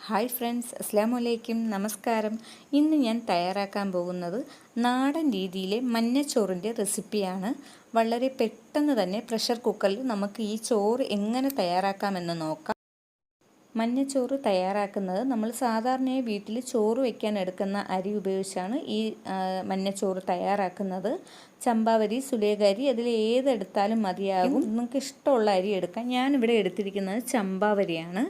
Hi friends, അസ്സാം വലൈക്കും, നമസ്കാരം. ഇന്ന് ഞാൻ തയ്യാറാക്കാൻ പോകുന്നത് നാടൻ രീതിയിലെ മഞ്ഞച്ചോറിൻ്റെ റെസിപ്പിയാണ്. വളരെ പെട്ടെന്ന് തന്നെ പ്രഷർ കുക്കറിൽ നമുക്ക് ഈ ചോറ് എങ്ങനെ തയ്യാറാക്കാമെന്ന് നോക്കാം. മഞ്ഞച്ചോറ് തയ്യാറാക്കുന്നത് നമ്മൾ സാധാരണയായി വീട്ടിൽ ചോറ് വയ്ക്കാൻ എടുക്കുന്ന അരി ഉപയോഗിച്ചാണ് ഈ മഞ്ഞച്ചോറ് തയ്യാറാക്കുന്നത്. ചമ്പാവരി, സുലേഖരി, അതിൽ ഏതെടുത്താലും മതിയാകും. നിങ്ങൾക്ക് ഇഷ്ടമുള്ള അരി എടുക്കാം. ഞാനിവിടെ എടുത്തിരിക്കുന്നത് ചമ്പാവരിയാണ്.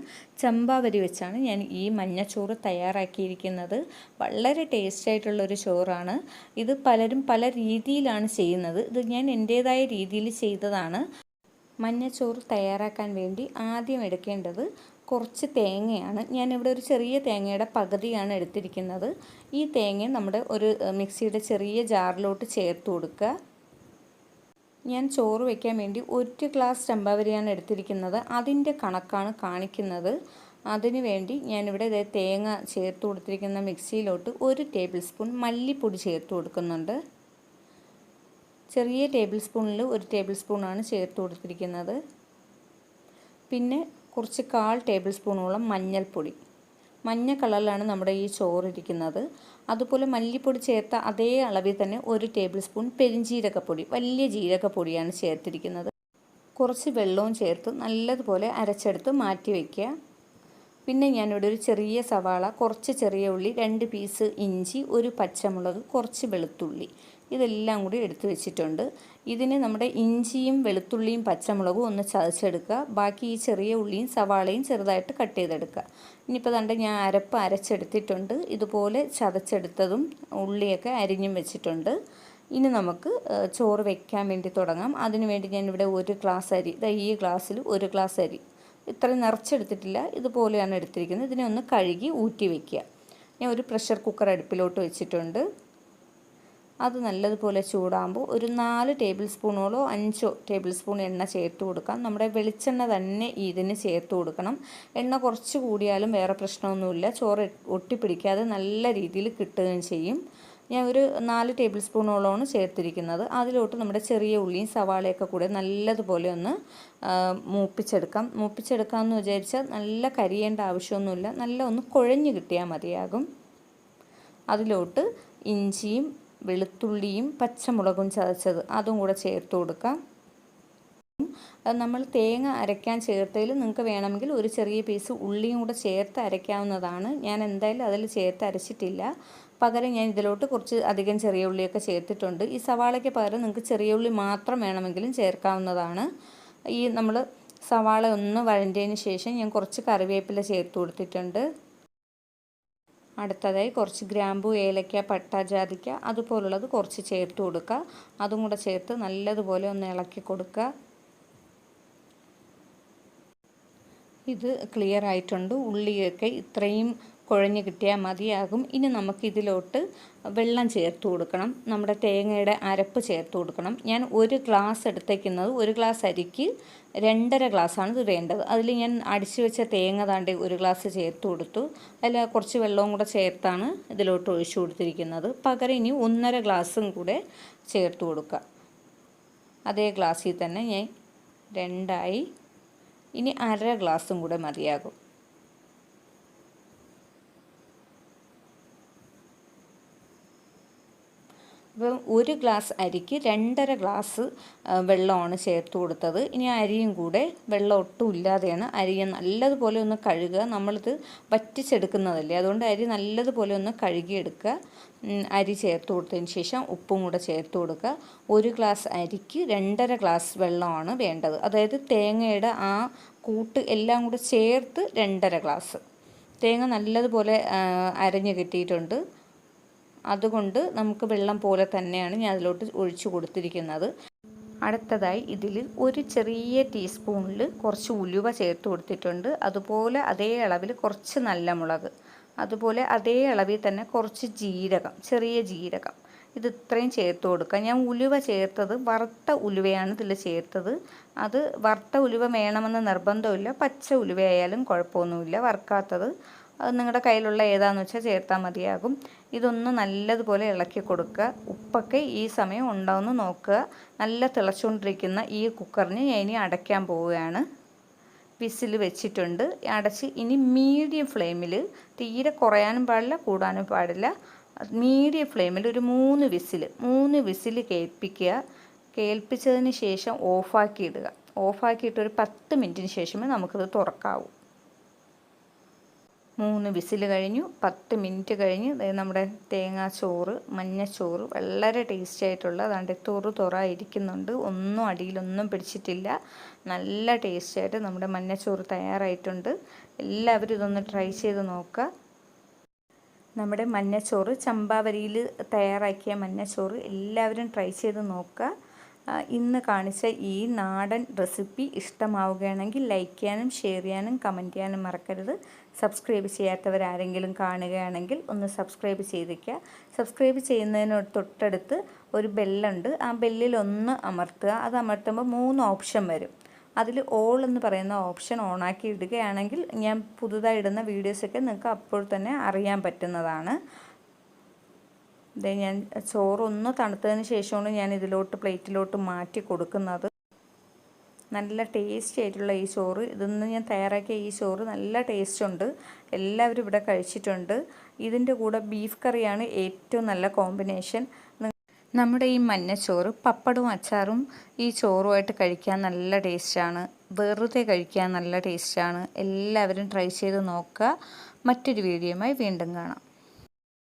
ചമ്പാവരി വെച്ചാണ് ഞാൻ ഈ മഞ്ഞച്ചോറ് തയ്യാറാക്കിയിരിക്കുന്നത്. വളരെ ടേസ്റ്റ് ആയിട്ടുള്ളൊരു ചോറാണ്. ഇത് പലരും പല രീതിയിലാണ് ചെയ്യുന്നത്. ഇത് ഞാൻ എൻ്റേതായ രീതിയിൽ ചെയ്തതാണ്. മഞ്ഞച്ചോറ് തയ്യാറാക്കാൻ വേണ്ടി ആദ്യം എടുക്കേണ്ടത് കുറച്ച് തേങ്ങയാണ്. ഞാനിവിടെ ഒരു ചെറിയ തേങ്ങയുടെ പകുതിയാണ് എടുത്തിരിക്കുന്നത്. ഈ തേങ്ങ നമ്മുടെ ഒരു മിക്സിയുടെ ചെറിയ ജാറിലോട്ട് ചേർത്ത് കൊടുക്കുക. ഞാൻ ചോറ് വയ്ക്കാൻ വേണ്ടി 1 ഗ്ലാസ് ചമ്പാവരിയാണ് എടുത്തിരിക്കുന്നത്. അതിൻ്റെ കണക്കാണ് കാണിക്കുന്നത്. അതിനു വേണ്ടി ഞാനിവിടെ തേങ്ങ ചേർത്ത് കൊടുത്തിരിക്കുന്ന മിക്സിയിലോട്ട് 1 ടേബിൾ സ്പൂൺ മല്ലിപ്പൊടി ചേർത്ത് കൊടുക്കുന്നുണ്ട്. ചെറിയ ടേബിൾ സ്പൂണിൽ 1 ടേബിൾ സ്പൂണാണ് ചേർത്ത് കൊടുത്തിരിക്കുന്നത്. പിന്നെ കുറച്ച് 1/4 ടേബിൾ സ്പൂണോളം മഞ്ഞൾപ്പൊടി. മഞ്ഞ കളറിലാണ് നമ്മുടെ ഈ ചോറിരിക്കുന്നത്. അതുപോലെ മല്ലിപ്പൊടി ചേർത്ത അതേ അളവിൽ തന്നെ 1 ടേബിൾ സ്പൂൺ പെരിഞ്ജീരകപ്പൊടി, വലിയ ജീരകപ്പൊടിയാണ് ചേർത്തിരിക്കുന്നത്. കുറച്ച് വെള്ളവും ചേർത്ത് നല്ലതുപോലെ അരച്ചെടുത്ത് മാറ്റി വയ്ക്കുക. പിന്നെ ഞാനിവിടെ ഒരു ചെറിയ സവാള, കുറച്ച് ചെറിയ ഉള്ളി, 2 പീസ് ഇഞ്ചി, 1 പച്ചമുളക്, കുറച്ച് വെളുത്തുള്ളി, ഇതെല്ലാം കൂടി എടുത്തു വെച്ചിട്ടുണ്ട്. ഇതിന് നമ്മുടെ ഇഞ്ചിയും വെളുത്തുള്ളിയും പച്ചമുളകും ഒന്ന് ചതച്ചെടുക്കുക. ബാക്കി ഈ ചെറിയ ഉള്ളിയും സവാളയും ചെറുതായിട്ട് കട്ട് ചെയ്തെടുക്കുക. ഇനിയിപ്പോൾ ദാണ്ട് ഞാൻ അരച്ചെടുത്തിട്ടുണ്ട്. ഇതുപോലെ ചതച്ചെടുത്തതും ഉള്ളിയൊക്കെ അരിഞ്ഞും വെച്ചിട്ടുണ്ട്. ഇനി നമുക്ക് ചോറ് വെക്കാൻ വേണ്ടി തുടങ്ങാം. അതിനു വേണ്ടി ഞാനിവിടെ 1 ഗ്ലാസ് അരി, ഈ ഗ്ലാസ്സിൽ 1 ഗ്ലാസ് അരി, ഇത്രയും നിറച്ചെടുത്തിട്ടില്ല, ഇതുപോലെയാണ് എടുത്തിരിക്കുന്നത്. ഇതിനെ ഒന്ന് കഴുകി ഊറ്റി വയ്ക്കുക. ഞാൻ ഒരു പ്രഷർ കുക്കർ അടുപ്പിലോട്ട് വെച്ചിട്ടുണ്ട്. അത് നല്ലതുപോലെ ചൂടാകുമ്പോൾ ഒരു 4 ടേബിൾ സ്പൂണോളോ 5 ടേബിൾ സ്പൂൺ എണ്ണ ചേർത്ത് കൊടുക്കാം. നമ്മുടെ വെളിച്ചെണ്ണ തന്നെ ഇതിന് ചേർത്ത് കൊടുക്കണം. എണ്ണ കുറച്ച് കൂടിയാലും വേറെ പ്രശ്നമൊന്നുമില്ല. ചോറ് ഒട്ടിപ്പിടിക്കാതെ നല്ല രീതിയിൽ കിട്ടുകയും ചെയ്യും. ഞാൻ ഒരു 4 ടേബിൾ സ്പൂണോളമാണ് ചേർത്തിരിക്കുന്നത്. അതിലോട്ട് നമ്മുടെ ചെറിയ ഉള്ളിയും സവാളയൊക്കെ കൂടെ നല്ലതുപോലെ ഒന്ന് മൂപ്പിച്ചെടുക്കാമെന്ന് വിചാരിച്ചാൽ നല്ല കരിയേണ്ട ആവശ്യമൊന്നുമില്ല. നല്ല ഒന്ന് കുഴഞ്ഞ് കിട്ടിയാൽ മതിയാകും. അതിലോട്ട് ഇഞ്ചിയും വെളുത്തുള്ളിയും പച്ചമുളകും ചതച്ചത് അതും കൂടെ ചേർത്ത് കൊടുക്കാം. നമ്മൾ തേങ്ങ അരയ്ക്കാൻ ചേർത്തതിൽ നിങ്ങൾക്ക് വേണമെങ്കിൽ ഒരു ചെറിയ പീസ് ഉള്ളിയും കൂടെ ചേർത്ത് അരയ്ക്കാവുന്നതാണ്. ഞാൻ എന്തായാലും അതിൽ ചേർത്ത് അരച്ചിട്ടില്ല. പകരം ഞാൻ ഇതിലോട്ട് കുറച്ച് അധികം ചെറിയ ഉള്ളിയൊക്കെ ചേർത്തിട്ടുണ്ട്. ഈ സവാളയ്ക്ക് പകരം നിങ്ങൾക്ക് ചെറിയ ഉള്ളി മാത്രം വേണമെങ്കിലും ചേർക്കാവുന്നതാണ്. ഈ നമ്മൾ സവാള ഒന്ന് വഴണ്ടതിന് ശേഷം ഞാൻ കുറച്ച് കറിവേപ്പില ചേർത്ത് കൊടുത്തിട്ടുണ്ട്. അടുത്തതായി കുറച്ച് ഗ്രാമ്പു, ഏലക്ക, പട്ട, ജാതിക്ക അതുപോലുള്ളത് കുറച്ച് ചേർത്ത് കൊടുക്കുക. അതും കൂടെ ചേർത്ത് നല്ലതുപോലെ ഒന്ന് ഇളക്കി കൊടുക്കുക. ഇത് ക്ലിയർ ആയിട്ടുണ്ട്. ഉള്ളിയൊക്കെ ഇത്രയും കുഴഞ്ഞ് കിട്ടിയാൽ മതിയാകും. ഇനി നമുക്കിതിലോട്ട് വെള്ളം ചേർത്ത് കൊടുക്കണം. നമ്മുടെ തേങ്ങയുടെ അരപ്പ് ചേർത്ത് കൊടുക്കണം. ഞാൻ 1 ഗ്ലാസ് എടുത്തേക്കുന്നത്, 1 ഗ്ലാസ് അരിക്ക് 2.5 ഗ്ലാസ്സാണ് ഇത് വേണ്ടത്. അതിൽ ഞാൻ അടിച്ചു വെച്ച തേങ്ങ താണ്ടി 1 ഗ്ലാസ് ചേർത്ത് കൊടുത്തു. അതിൽ കുറച്ച് വെള്ളവും കൂടെ ചേർത്താണ് ഇതിലോട്ട് ഒഴിച്ചു കൊടുത്തിരിക്കുന്നത്. പകരം ഇനി 1.5 ഗ്ലാസും കൂടെ ചേർത്ത് കൊടുക്കുക. അതേ ഗ്ലാസ്സിൽ തന്നെ ഞാൻ 2 ഇനി 1/2 ഗ്ലാസും കൂടെ മതിയാകും. അപ്പം 1 ഗ്ലാസ് അരിക്ക് 2.5 ഗ്ലാസ് വെള്ളമാണ് ചേർത്ത് കൊടുത്തത്. ഇനി അരിയും കൂടെ വെള്ളം ഒട്ടും ഇല്ലാതെയാണ് അരിയെ നല്ലതുപോലെ ഒന്ന് കഴുകുക. നമ്മളിത് വറ്റിച്ചെടുക്കുന്നതല്ലേ, അതുകൊണ്ട് അരി നല്ലതുപോലെ ഒന്ന് കഴുകിയെടുക്കുക. അരി ചേർത്ത് കൊടുത്തതിന് ശേഷം ഉപ്പും കൂടെ ചേർത്ത് കൊടുക്കുക. 1 ഗ്ലാസ് അരിക്ക് 2.5 ഗ്ലാസ് വെള്ളമാണ് വേണ്ടത്. അതായത് തേങ്ങയുടെ ആ കൂട്ട് എല്ലാം കൂടെ ചേർത്ത് 2.5 ഗ്ലാസ്. തേങ്ങ നല്ലതുപോലെ അരഞ്ഞ് കിട്ടിയിട്ടുണ്ട്. അതുകൊണ്ട് നമുക്ക് വെള്ളം പോലെ തന്നെയാണ് ഞാൻ അതിലോട്ട് ഒഴിച്ചു കൊടുത്തിരിക്കുന്നത്. അടുത്തതായി ഇതിൽ ഒരു ചെറിയ ടീസ്പൂണിൽ കുറച്ച് ഉലുവ ചേർത്ത് കൊടുത്തിട്ടുണ്ട്. അതുപോലെ അതേ അളവിൽ കുറച്ച് നല്ല മുളക്, അതുപോലെ അതേ അളവിൽ തന്നെ കുറച്ച് ജീരകം, ചെറിയ ജീരകം, ഇത് ഇത്രയും ചേർത്ത് കൊടുക്കുക. ഞാൻ ഉലുവ ചേർത്തത് വറുത്ത ഉലുവയാണ് ഇതിൽ ചേർത്തത്. അത് വറുത്ത ഉലുവ വേണമെന്ന് നിർബന്ധമില്ല. പച്ച ഉലുവയായാലും കുഴപ്പമൊന്നുമില്ല, വറുക്കാത്തത്. അത് നിങ്ങളുടെ കയ്യിലുള്ള ഏതാണെന്ന് വെച്ചാൽ ചേർത്താൽ മതിയാകും. ഇതൊന്ന് നല്ലതുപോലെ ഇളക്കി കൊടുക്കുക. ഉപ്പൊക്കെ ഈ സമയം ഉണ്ടോയെന്ന് നോക്കുക. നല്ല തിളച്ചുകൊണ്ടിരിക്കുന്ന ഈ കുക്കറിന് ഞാൻ ഇനി അടയ്ക്കാൻ പോവുകയാണ്. വിസിൽ വെച്ചിട്ടുണ്ട്. അടച്ച് ഇനി മീഡിയം ഫ്ലെയിമിൽ, തീരെ കുറയാനും പാടില്ല കൂടാനും പാടില്ല, മീഡിയം ഫ്ലെയിമിൽ ഒരു 3 വിസിൽ കേൾപ്പിക്കുക. കേൾപ്പിച്ചതിന് ശേഷം ഓഫാക്കി ഇടുക. ഓഫാക്കിയിട്ട് ഒരു 10 മിനിറ്റിന് ശേഷമേ നമുക്കത് തുറക്കാവൂ. 3 വിസിൽ കഴിഞ്ഞു, 10 മിനിറ്റ് കഴിഞ്ഞ് നമ്മുടെ തേങ്ങാച്ചോറ്, മഞ്ഞച്ചോറ് വളരെ ടേസ്റ്റി ആയിട്ടുള്ള അതാണ്ട് തുറയിരിക്കുന്നുണ്ട്. ഒന്നും അടിയിലൊന്നും പിടിച്ചിട്ടില്ല. നല്ല ടേസ്റ്റായിട്ട് നമ്മുടെ മഞ്ഞച്ചോറ് തയ്യാറായിട്ടുണ്ട്. എല്ലാവരും ഇതൊന്ന് ട്രൈ ചെയ്ത് നോക്കുക. നമ്മുടെ മഞ്ഞച്ചോറ്, ചമ്പാവരിയിൽ തയ്യാറാക്കിയ മഞ്ഞച്ചോറ് എല്ലാവരും ട്രൈ ചെയ്ത് നോക്കുക. ഇന്ന് കാണിച്ച ഈ നാടൻ റെസിപ്പി ഇഷ്ടമാവുകയാണെങ്കിൽ ലൈക്ക് ചെയ്യാനും ഷെയർ ചെയ്യാനും കമൻറ്റ് ചെയ്യാനും മറക്കരുത്. സബ്സ്ക്രൈബ് ചെയ്യാത്തവരാരെങ്കിലും കാണുകയാണെങ്കിൽ ഒന്ന് സബ്സ്ക്രൈബ് ചെയ്തേക്കുക. സബ്സ്ക്രൈബ് ചെയ്യുന്നതിന് തൊട്ടടുത്ത് ഒരു ബെല്ലുണ്ട്. ആ ബെല്ലിൽ ഒന്ന് അമർത്തുക. അത് അമർത്തുമ്പോൾ 3 ഓപ്ഷൻ വരും. അതിൽ ഓൾ എന്ന് പറയുന്ന ഓപ്ഷൻ ഓണാക്കി ഇടുകയാണെങ്കിൽ ഞാൻ പുതുതായി ഇടുന്ന വീഡിയോസൊക്കെ നിങ്ങൾക്ക് അപ്പോൾ തന്നെ അറിയാൻ പറ്റുന്നതാണ്. ഞാൻ ചോറൊന്ന് തണുത്തതിന് ശേഷമാണ് ഞാൻ ഇതിലോട്ട് പ്ലേറ്റിലോട്ട് മാറ്റി കൊടുക്കുന്നത്. നല്ല ടേസ്റ്റി ആയിട്ടുള്ള ഈ ചോറ്, ഇതൊന്ന് ഞാൻ തയ്യാറാക്കിയ ഈ ചോറ് നല്ല ടേസ്റ്റ് ഉണ്ട്. എല്ലാവരും ഇവിടെ കഴിച്ചിട്ടുണ്ട്. ഇതിൻ്റെ കൂടെ ബീഫ് കറിയാണ് ഏറ്റവും നല്ല കോമ്പിനേഷൻ. നമ്മുടെ ഈ മഞ്ഞച്ചോറ് പപ്പടവും അച്ചാറും ഈ ചോറുമായിട്ട് കഴിക്കാൻ നല്ല ടേസ്റ്റാണ്. വെറുതെ കഴിക്കാൻ നല്ല ടേസ്റ്റാണ്. എല്ലാവരും ട്രൈ ചെയ്ത് നോക്കുക. മറ്റൊരു വീഡിയോയുമായി വീണ്ടും കാണാം.